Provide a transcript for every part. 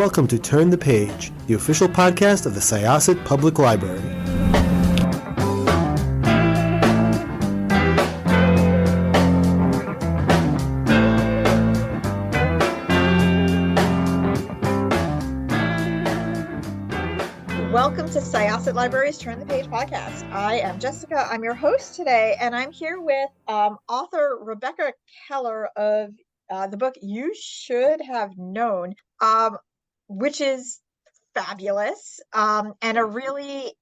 welcome to Turn the Page, the official podcast of the Syosset Public Library. Welcome to Syosset Library's Turn the Page podcast. I am Jessica. I'm your host today, and I'm here with author Rebecca Keller of the book You Should Have Known, which is fabulous and a really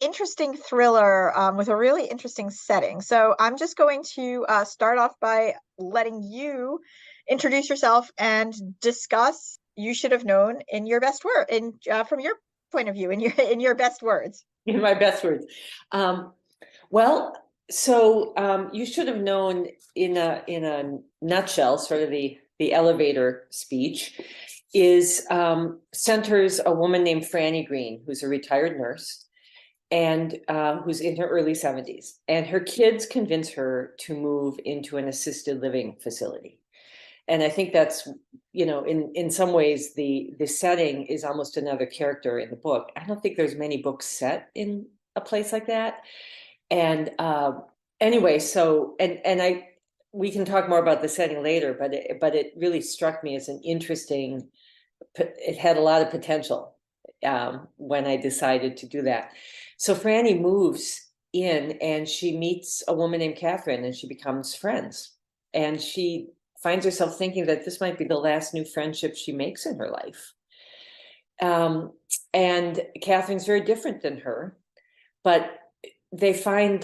interesting thriller with a really interesting setting. So I'm just going to start off by letting you introduce yourself and discuss You Should Have Known in your best word, from your point of view, in your best words. In my best words. You should have known in a nutshell, sort of the elevator speech, is centers a woman named Franny Green, who's a retired nurse and who's in her early 70s. And her kids convince her to move into an assisted living facility. And I think that's, in some ways, the setting is almost another character in the book. I don't think there's many books set in a place like that. And anyway, we can talk more about the setting later, but it really struck me as an interesting, it had a lot of potential when I decided to do that. So Franny moves in and she meets a woman named Catherine and she becomes friends. And she finds herself thinking that this might be the last new friendship she makes in her life. And Catherine's very different than her, but they find,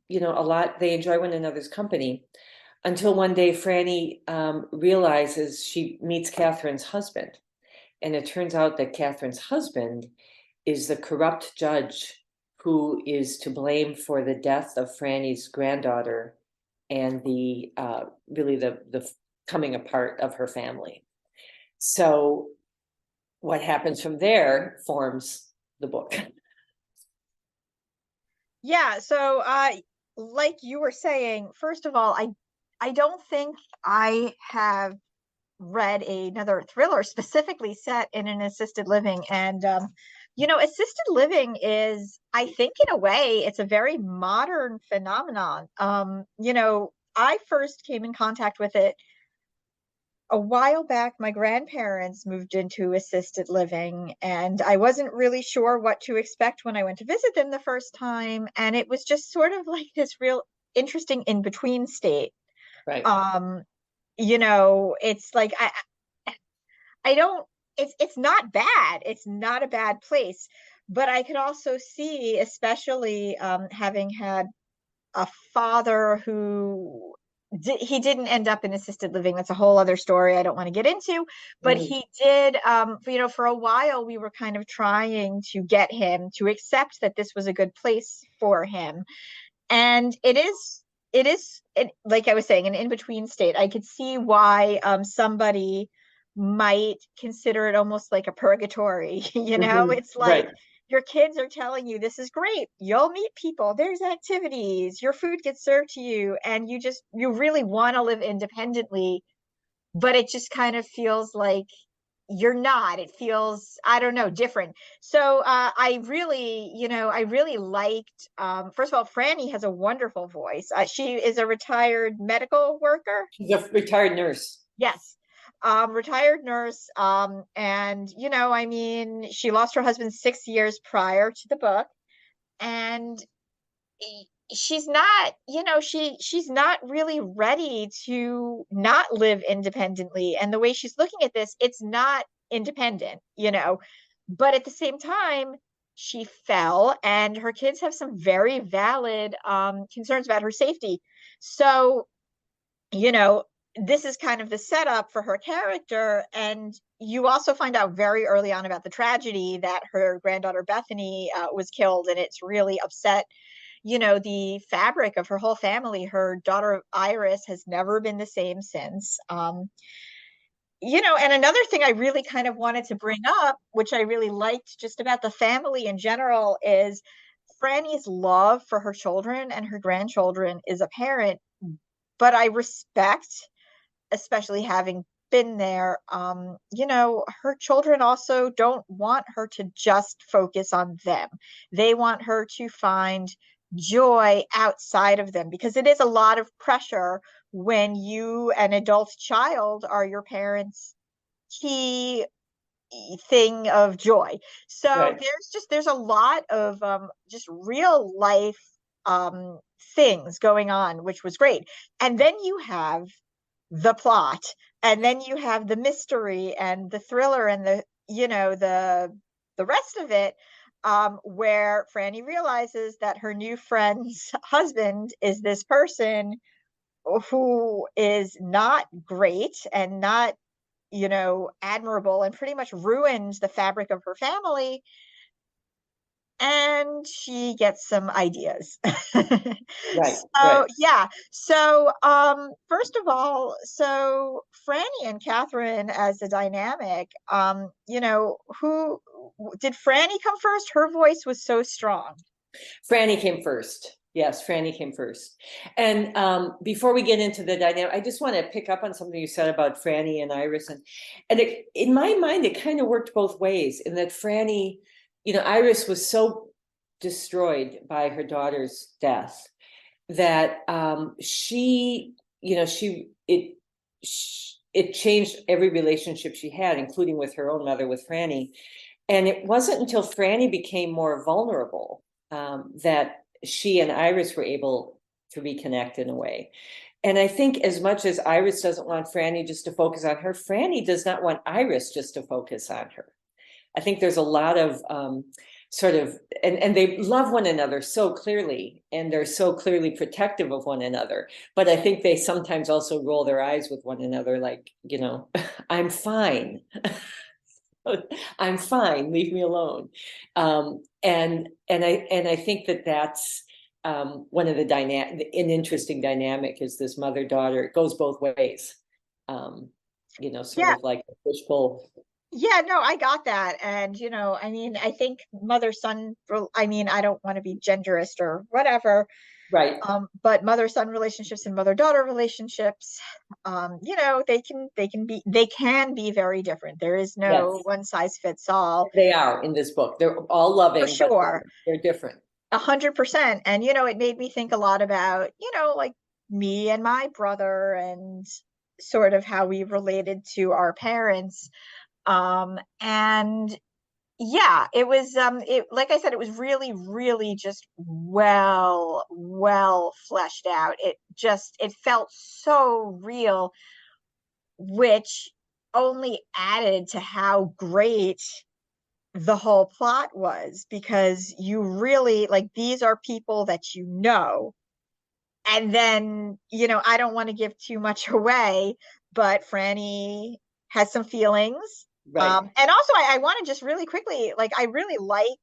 they enjoy one another's company until one day Franny realizes she meets Catherine's husband. And it turns out that Catherine's husband is the corrupt judge who is to blame for the death of Franny's granddaughter and the coming apart of her family. So what happens from there forms the book. Yeah, so like you were saying, first of all, I don't think I have read another thriller specifically set in an assisted living. And assisted living is, I think, in a way, it's a very modern phenomenon. I first came in contact with it a while back. My grandparents moved into assisted living, and I wasn't really sure what to expect when I went to visit them the first time. And it was just sort of like this real interesting in-between state. Right. It's like I don't, it's not bad. It's not a bad place, but I could also see, especially having had a father who he didn't end up in assisted living. That's a whole other story I don't want to get into, but he did, for a while we were kind of trying to get him to accept that this was a good place for him. And it is, like I was saying, an in-between state. I could see why somebody might consider it almost like a purgatory. It's like, right, your kids are telling you this is great, you'll meet people, there's activities, your food gets served to you, and you really want to live independently, but it just kind of feels like you're not. It feels, I don't know, different. So I really liked, first of all, Franny has a wonderful voice. She is a retired medical worker. She's a retired nurse. Yes. Retired nurse. And, she lost her husband 6 years prior to the book. And she's not, she's not really ready to not live independently. And the way she's looking at this, it's not independent, but at the same time, she fell, and her kids have some very valid concerns about her safety. So, this is kind of the setup for her character. And you also find out very early on about the tragedy that her granddaughter Bethany was killed, and it's really upset the fabric of her whole family. Her daughter Iris has never been the same since. And another thing I really kind of wanted to bring up, which I really liked just about the family in general, is Franny's love for her children and her grandchildren is apparent, but I respect, especially having been there. Her children also don't want her to just focus on them. They want her to find joy outside of them, because it is a lot of pressure when you, an adult child, are your parents' key thing of joy. So Right. there's a lot of just real life things going on, which was great. And then you have the plot, and then you have the mystery and the thriller and the rest of it, where Franny realizes that her new friend's husband is this person who is not great and not admirable, and pretty much ruins the fabric of her family. And she gets some ideas. Right. So yeah. So first of all, so Franny and Catherine as a dynamic, who did Franny come first? Her voice was so strong. Franny came first. Yes, Franny came first. And before we get into the dynamic, I just want to pick up on something you said about Franny and Iris. And in my mind, it kind of worked both ways, in that Franny, Iris was so destroyed by her daughter's death that it changed every relationship she had, including with her own mother, with Franny. And it wasn't until Franny became more vulnerable that she and Iris were able to reconnect in a way. And I think, as much as Iris doesn't want Franny just to focus on her, Franny does not want Iris just to focus on her. I think there's a lot of and they love one another so clearly, and they're so clearly protective of one another. But I think they sometimes also roll their eyes with one another, like, I'm fine. I'm fine, leave me alone. And I think that's one of an interesting dynamic, is this mother-daughter. It goes both ways, sort of like a push-pull. Yeah, no, I got that. And, I think mother-son, I don't want to be genderist or whatever. Right. But mother-son relationships and mother-daughter relationships, they can be very different. There is no Yes. one size fits all. They are in this book. They're all loving, For sure. but they're different. 100%. And, it made me think a lot about, like me and my brother, and sort of how we related to our parents. And yeah, it was like I said, it was really, really just well fleshed out. It felt so real, which only added to how great the whole plot was, because you really, like, these are people that and then, I don't want to give too much away, but Franny has some feelings. Right. And also, I want to just really quickly, like, I really like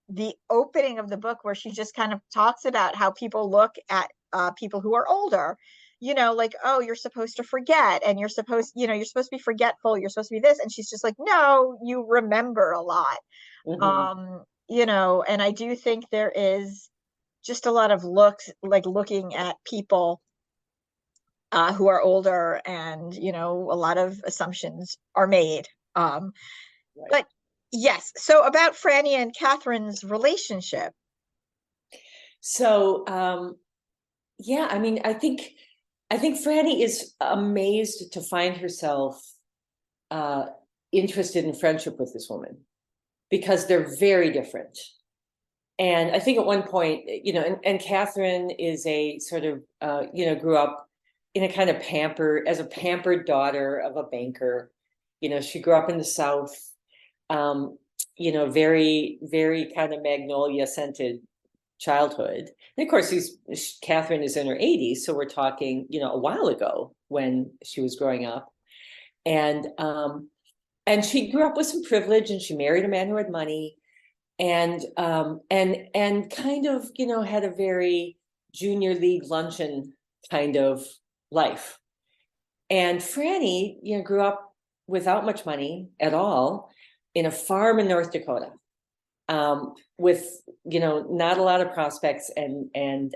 the opening of the book, where she just kind of talks about how people look at people who are older, like, oh, you're supposed to forget, and you're supposed to be forgetful, you're supposed to be this. And she's just like, no, you remember a lot. Mm-hmm. And I do think there is just a lot of looking at people who are older, and a lot of assumptions are made. Right. But yes, so about Franny and Catherine's relationship. So yeah, I think Franny is amazed to find herself interested in friendship with this woman, because they're very different. And I think at one point, and Catherine is a sort of, grew up in a kind of as a pampered daughter of a banker. She grew up in the South, very, very kind of magnolia scented childhood. And of course, Catherine is in her 80s. So we're talking, a while ago, when she was growing up. And she grew up with some privilege, and she married a man who had money. And kind of, had a very junior league luncheon kind of life. And Franny, grew up without much money at all, in a farm in North Dakota, with, not a lot of prospects, and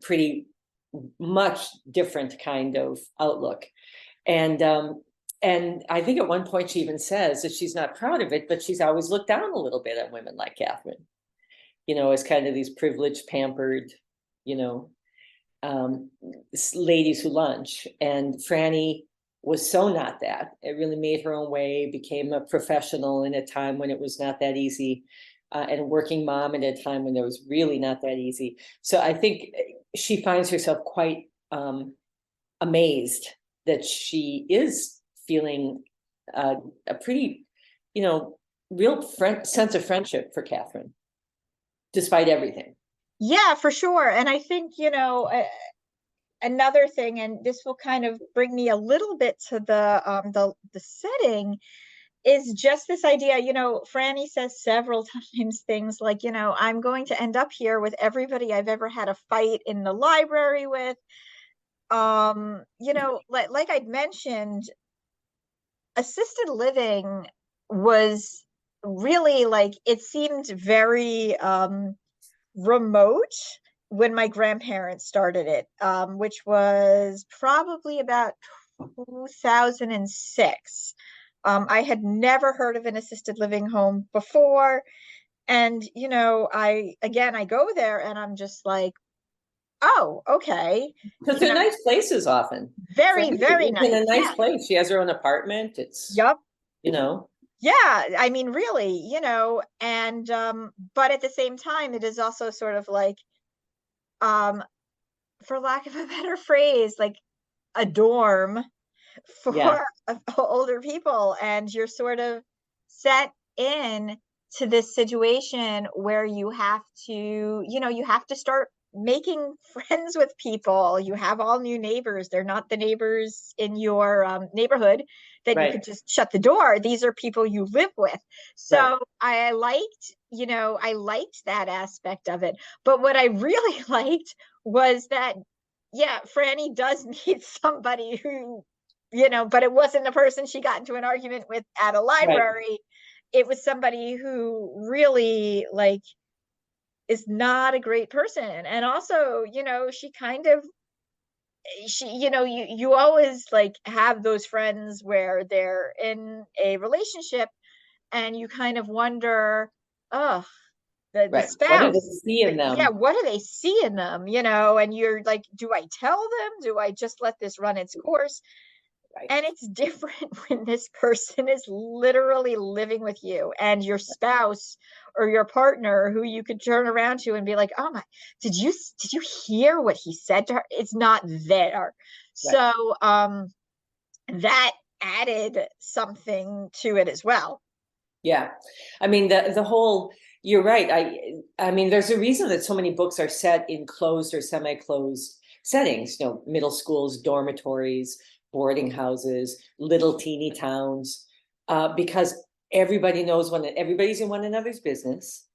pretty much different kind of outlook. And And I think at one point she even says that she's not proud of it, but she's always looked down a little bit on women like Catherine, as kind of these privileged, pampered, you know, um, ladies who lunch. And Franny was so not that. It really made her own way, became a professional in a time when it was not that easy, and a working mom at a time when it was really not that easy. So I think she finds herself quite amazed that she is feeling a pretty, real sense of friendship for Catherine, despite everything. Yeah, for sure. And I think, another thing, and this will kind of bring me a little bit to the setting, is just this idea, Franny says several times things like, I'm going to end up here with everybody I've ever had a fight in the library with. Like I'd mentioned, assisted living was really like, it seemed very remote when my grandparents started it, which was probably about 2006. I had never heard of an assisted living home before. And, I go there and I'm just like, oh, okay. Because they're nice places often. Very, very nice. In a nice. nice Yeah. place. She has her own apartment. It's, Yup. Yeah, I mean, really, and but at the same time, it is also sort of like, um, for lack of a better phrase, like a dorm for Yeah. older people, and you're sort of set in to this situation where you have to, you have to start making friends with people. You have all new neighbors. They're not the neighbors in your neighborhood that you could just shut the door. These are people you live with. So I liked that aspect of it. But what I really liked was that, yeah, Franny does need somebody who, but it wasn't a person she got into an argument with at a library. It was somebody who really, like, is not a great person. And also, she kind of, you always like have those friends where they're in a relationship and you kind of wonder, oh, the spouse, what do they see in them? Yeah, what do they see in them? And you're like, do I tell them? Do I just let this run its course? And it's different when this person is literally living with you, and your spouse or your partner who you could turn around to and be like, oh my, did you hear what he said to her? It's not there. So that added something to it as well. Yeah. I mean, the whole, you're right. I mean, there's a reason that so many books are set in closed or semi-closed settings, middle schools, dormitories, boarding houses, little teeny towns, because everybody knows everybody's in one another's business.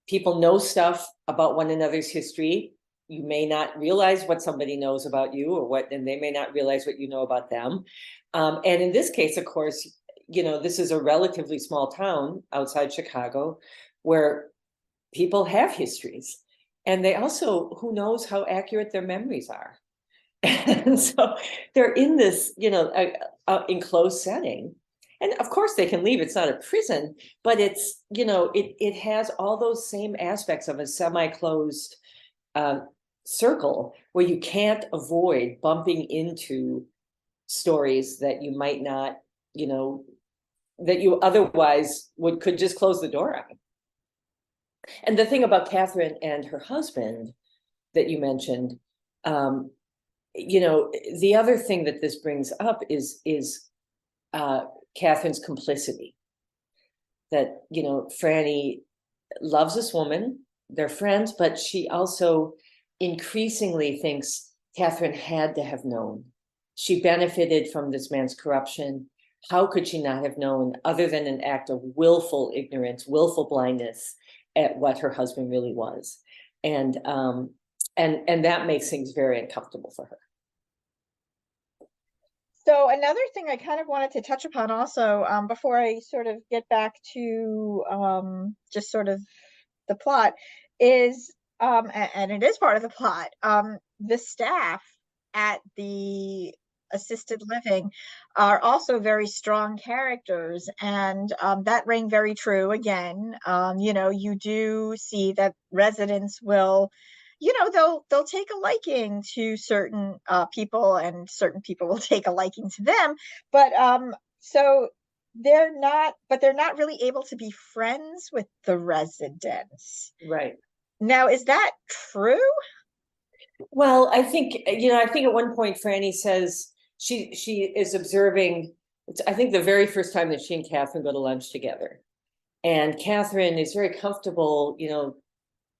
People know stuff about one another's history. You may not realize what somebody knows about you, and they may not realize what you know about them. And in this case, of course, this is a relatively small town outside Chicago where people have histories, and they also, who knows how accurate their memories are. And so they're in this, enclosed setting. And of course they can leave. It's not a prison, but it's, it has all those same aspects of a semi-closed circle where you can't avoid bumping into stories that you might not, that you otherwise could just close the door on. And the thing about Catherine and her husband that you mentioned, the other thing that this brings up is Catherine's complicity. That, Franny loves this woman, they're friends, but she also increasingly thinks Catherine had to have known. She benefited from this man's corruption. How could she not have known, other than an act of willful ignorance, willful blindness at what her husband really was? And that makes things very uncomfortable for her. So another thing I kind of wanted to touch upon also, before I sort of get back to just sort of the plot, is, and it is part of the plot, the staff at the assisted living are also very strong characters, and that rang very true again. You do see that residents will, they'll take a liking to certain people, and certain people will take a liking to them. But so they're not really able to be friends with the residents. Right. Now, is that true? Well, I think, I think at one point Franny says she is observing, I think the very first time that she and Catherine go to lunch together. And Catherine is very comfortable,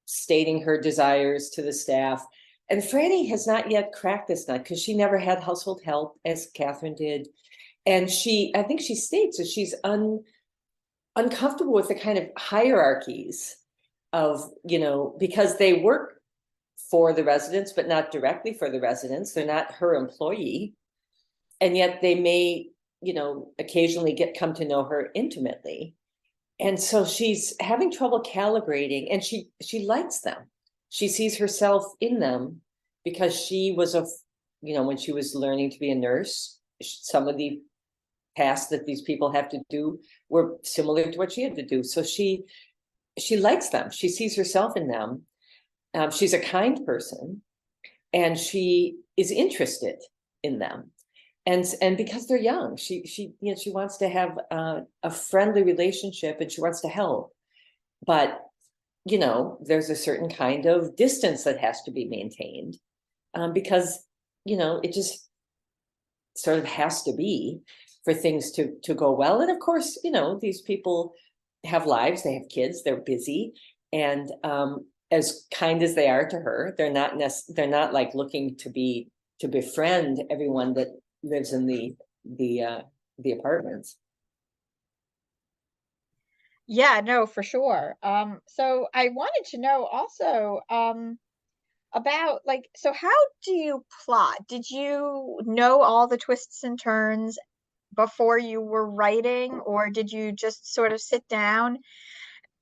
stating her desires to the staff. And Franny has not yet cracked this nut because she never had household help as Catherine did. And I think she states that she's uncomfortable with the kind of hierarchies of, because they work for the residents, but not directly for the residents. They're not her employee. And yet they may, occasionally come to know her intimately. And so she's having trouble calibrating, and she likes them. She sees herself in them because she was when she was learning to be a nurse, some of the tasks that these people have to do were similar to what she had to do. So she likes them. She sees herself in them. She's a kind person, and she is interested in them. And because they're young, she wants to have a friendly relationship, and she wants to help. But, there's a certain kind of distance that has to be maintained, because, it just sort of has to be for things to go well. And of course, these people have lives, they have kids, they're busy. And as kind as they are to her, they're not like looking to befriend everyone that lives in the apartments. Yeah, no, for sure. So I wanted to know also about, like, so how do you plot? Did you know all the twists and turns before you were writing, or did you just sort of sit down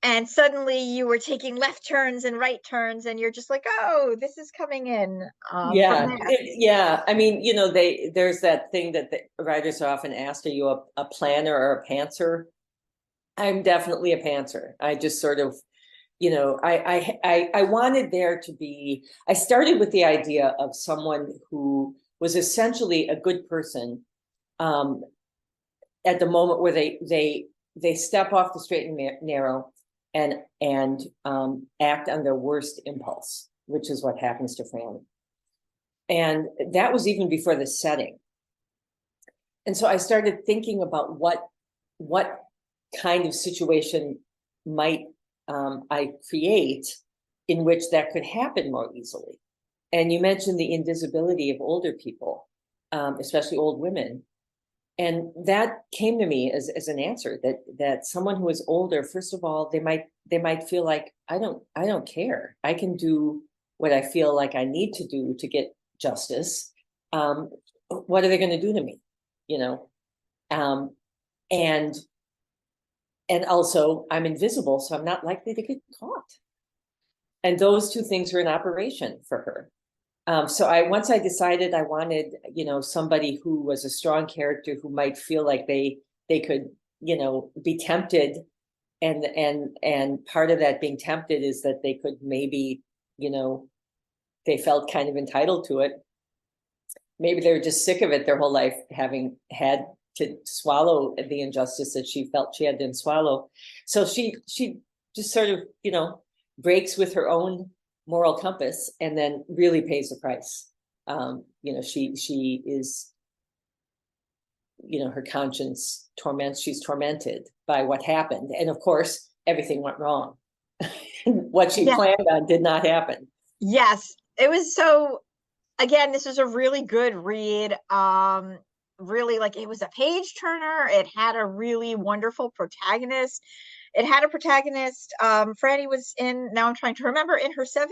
and suddenly you were taking left turns and right turns, and you're just like, oh, this is coming in from there? Yeah. I mean, there's that thing that the writers are often asked: are you a planner or a pantser? I'm definitely a pantser. I just sort of, I wanted there to be. I started with the idea of someone who was essentially a good person, at the moment where they step off the straight and narrow and act on their worst impulse, which is what happens to Franny. And that was even before the setting. And so I started thinking about what kind of situation might I create in which that could happen more easily. And you mentioned the invisibility of older people, especially old women. And that came to me as an answer, that someone who is older, first of all, they might feel like, I don't care. I can do what I feel like I need to do to get justice. What are they going to do to me? And also I'm invisible, so I'm not likely to get caught. And those two things were in operation for her. So once I decided I wanted, somebody who was a strong character, who might feel like they could, be tempted, and part of that being tempted is that they could maybe, they felt kind of entitled to it. Maybe they were just sick of it their whole life, having had to swallow the injustice that she felt she had to swallow. So she just sort of, breaks with her own moral compass, and then really pays the price. She is, her conscience she's tormented by what happened. And of course, everything went wrong. What she planned on did not happen. Yes, it was. So again, this is a really good read. Really, like, it was a page turner. It had a really wonderful protagonist. Franny was now I'm trying to remember, in her 70s,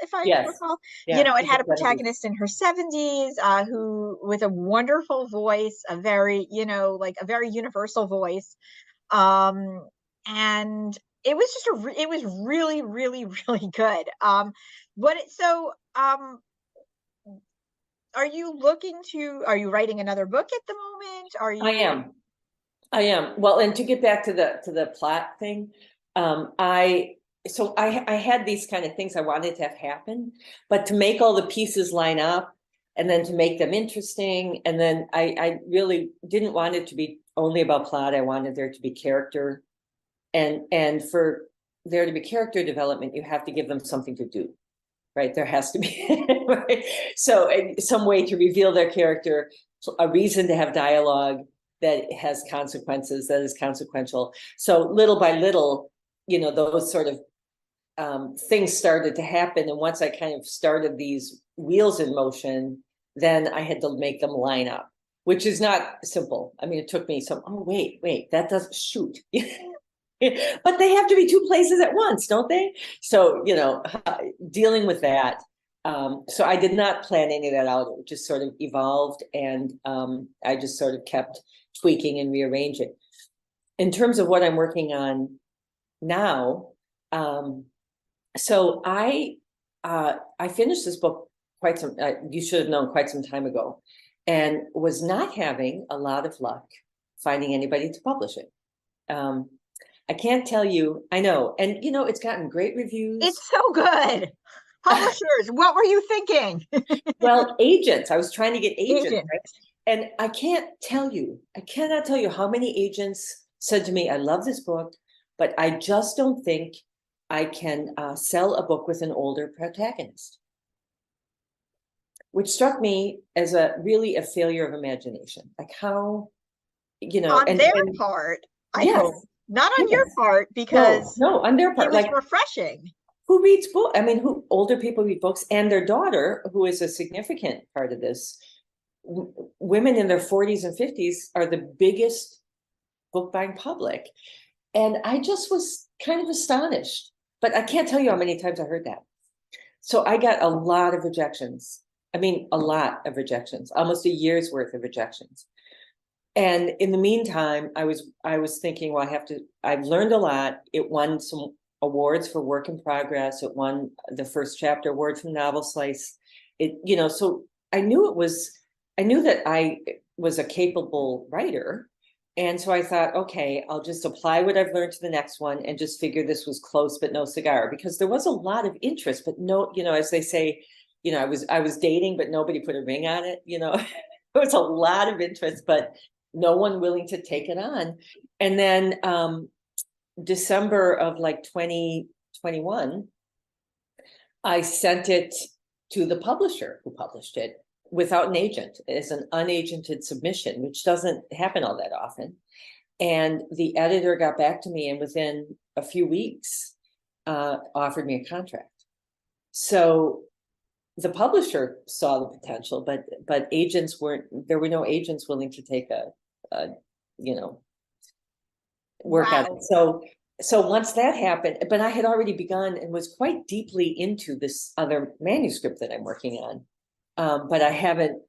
if I recall. Yeah, it had a protagonist in her 70s, who, with a wonderful voice, a very, like a very universal voice. And it was just it was really, really, really good. are you writing another book at the moment? I am. Well, and to get back to the plot thing, I had these kind of things I wanted to have happen, but to make all the pieces line up and then to make them interesting, and then I really didn't want it to be only about plot. I wanted there to be character, and for there to be character development, you have to give them something to do, right? There has to be right? So some way to reveal their character, a reason to have dialogue that has consequences, that is consequential. So little by little, those sort of things started to happen. And once I kind of started these wheels in motion, then I had to make them line up, which is not simple. I mean, it took me wait, that doesn't shoot. But they have to be two places at once, don't they? So, dealing with that. So I did not plan any of that out. It just sort of evolved, and I just sort of kept tweaking and rearranging. In terms of what I'm working on now, so I finished this book you should have known quite some time ago, and was not having a lot of luck finding anybody to publish it. I can't tell you, I know, and it's gotten great reviews. It's so good. Publishers, what were you thinking? Well, agents, I was trying to get agents. Right? And I cannot tell you how many agents said to me, I love this book, but I just don't think I can sell a book with an older protagonist. Which struck me as a failure of imagination. Like how, on their part, I hope. Not on your part, because no, on their part, it was refreshing. Who reads books? I mean, older people read books, and their daughter, who is a significant part of this, women in their 40s and 50s are the biggest book buying public. And I just was kind of astonished, but I can't tell you how many times I heard that. So I got a lot of rejections. I mean, a lot of rejections, almost a year's worth of rejections. And in the meantime, I was thinking, well, I've learned a lot. It won some awards for work in progress. It won the first chapter award from Novel Slice. So I knew that I was a capable writer. And so I thought, okay, I'll just apply what I've learned to the next one and just figure this was close, but no cigar, because there was a lot of interest, but no, as they say, I was dating, but nobody put a ring on it. There was a lot of interest, but no one willing to take it on. And then December of 2021, I sent it to the publisher who published it without an agent. It's an unagented submission, which doesn't happen all that often. And the editor got back to me, and within a few weeks offered me a contract. So the publisher saw the potential, but agents there were no agents willing to take work out. So once that happened, but I had already begun and was quite deeply into this other manuscript that I'm working on. But I haven't,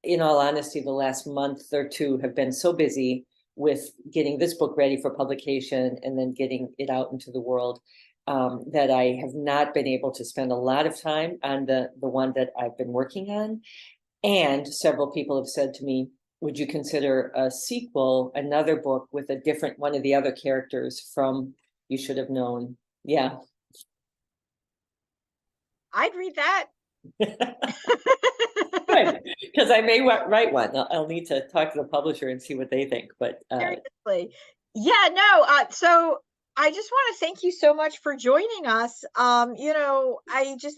in all honesty, the last month or two have been so busy with getting this book ready for publication and then getting it out into the world, that I have not been able to spend a lot of time on the one that I've been working on. And several people have said to me, would you consider a sequel, another book with a different one of the other characters from You Should Have Known? Yeah. I'd read that. Good, because I may write one. I'll need to talk to the publisher and see what they think. But seriously, yeah, no. So I just want to thank you so much for joining us.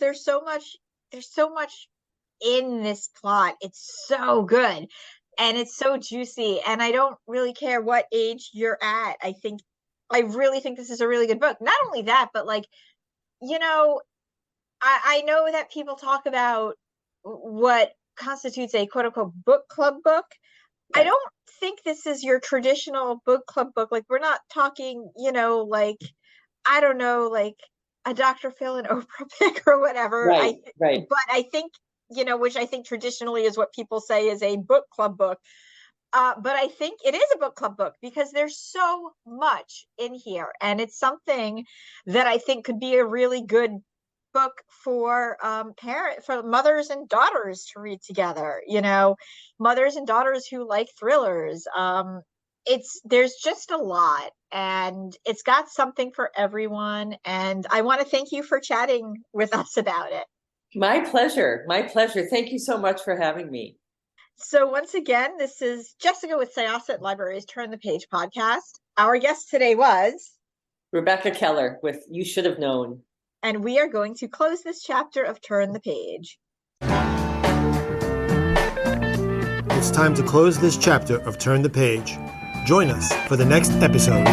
There's so much in this plot. It's so good, and it's so juicy. And I don't really care what age you're at. I really think this is a really good book. Not only that, but I know that people talk about what constitutes a quote unquote book club book. I don't think this is your traditional book club book. Like, we're not talking, I don't know, like a Dr. Phil and Oprah pick or whatever. Right. But I think, which I think traditionally is what people say is a book club book. But I think it is a book club book because there's so much in here. And it's something that I think could be a really good book for for mothers and daughters to read together, mothers and daughters who like thrillers. There's just a lot, and it's got something for everyone. And I want to thank you for chatting with us about it. My pleasure. My pleasure. Thank you so much for having me. So once again, this is Jessikah with Syosset Libraries Turn the Page podcast. Our guest today was Rebecca Keller with You Should Have Known. And we are going to close this chapter of Turn the Page. It's time to close this chapter of Turn the Page. Join us for the next episode.